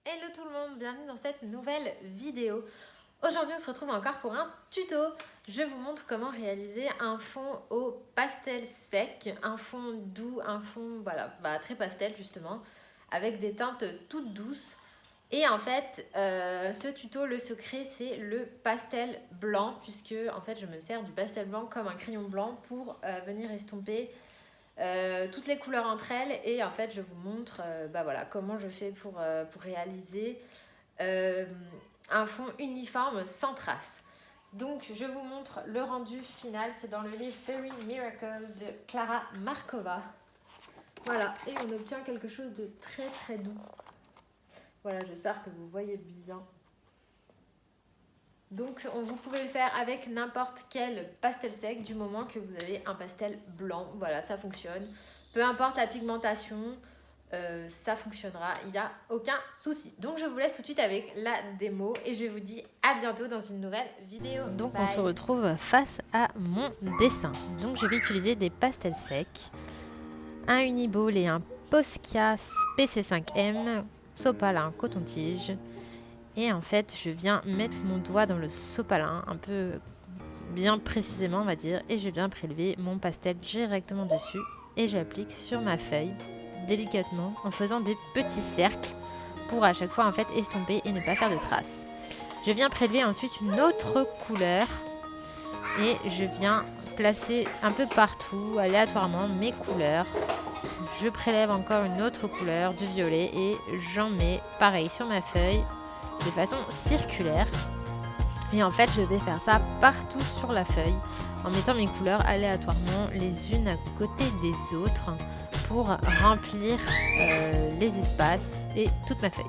Hello tout le monde, bienvenue dans cette nouvelle vidéo. Aujourd'hui on se retrouve encore pour un tuto. Je vous montre comment réaliser un fond au pastel sec, un fond doux, un fond très pastel justement, avec des teintes toutes douces. Et en fait, ce tuto, le secret, c'est le pastel blanc, puisque en fait je me sers du pastel blanc comme un crayon blanc pour venir estomper toutes les couleurs entre elles. Et en fait je vous montre comment je fais pour réaliser euh, un fond uniforme sans traces. Donc je vous montre le rendu final, c'est dans le livre Fairy Miracle de Clara Markova. Voilà, et on obtient quelque chose de très très doux. Voilà, j'espère que vous voyez bien. Donc vous pouvez le faire avec n'importe quel pastel sec du moment que vous avez un pastel blanc. Voilà, ça fonctionne. Peu importe la pigmentation, ça fonctionnera, il n'y a aucun souci. Donc je vous laisse tout de suite avec la démo et je vous dis à bientôt dans une nouvelle vidéo. Donc on se retrouve face à mon dessin. Donc je vais utiliser des pastels secs, un Uniball et un Posca PC5M, sopalin coton-tige. Et en fait, je viens mettre mon doigt dans le sopalin, un peu bien précisément, on va dire, et je viens prélever mon pastel directement dessus et j'applique sur ma feuille délicatement en faisant des petits cercles pour à chaque fois en fait estomper et ne pas faire de traces. Je viens prélever ensuite une autre couleur et je viens placer un peu partout aléatoirement mes couleurs. Je prélève encore une autre couleur du violet et j'en mets pareil sur ma feuille de façon circulaire. Et en fait, je vais faire ça partout sur la feuille en mettant mes couleurs aléatoirement les unes à côté des autres pour remplir les espaces et toute ma feuille.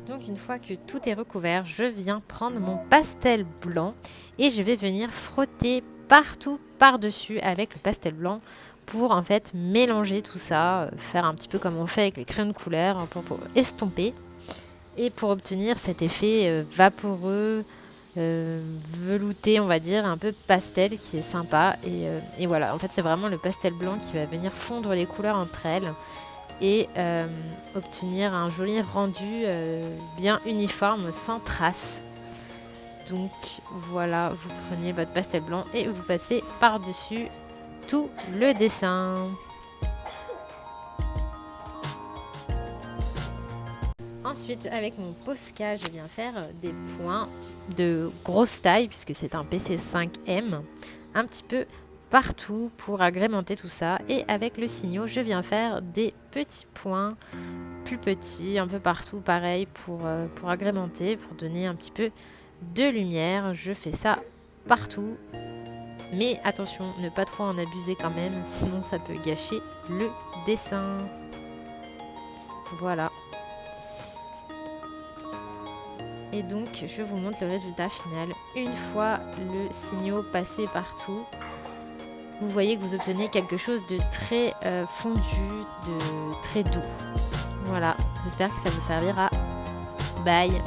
Donc une fois que tout est recouvert, je viens prendre mon pastel blanc et je vais venir frotter partout par-dessus avec le pastel blanc pour en fait mélanger tout ça, faire un petit peu comme on fait avec les crayons de couleur pour estomper et pour obtenir cet effet vaporeux, velouté on va dire, un peu pastel qui est sympa et voilà, en fait c'est vraiment le pastel blanc qui va venir fondre les couleurs entre elles et obtenir un joli rendu bien uniforme sans traces. Donc voilà, vous prenez votre pastel blanc et vous passez par-dessus tout le dessin. Ensuite, avec mon Posca, je viens faire des points de grosse taille puisque c'est un PC5M, un petit peu partout pour agrémenter tout ça. Et avec le Signo, je viens faire des petits points plus petits, un peu partout, pareil, pour agrémenter, pour donner un petit peu de lumière. Je fais ça partout. Mais attention, ne pas trop en abuser quand même, sinon ça peut gâcher le dessin. Voilà. Et donc, je vous montre le résultat final. Une fois le Signo passé partout, vous voyez que vous obtenez quelque chose de très fondu, de très doux. Voilà, J'espère que ça vous servira. Bye.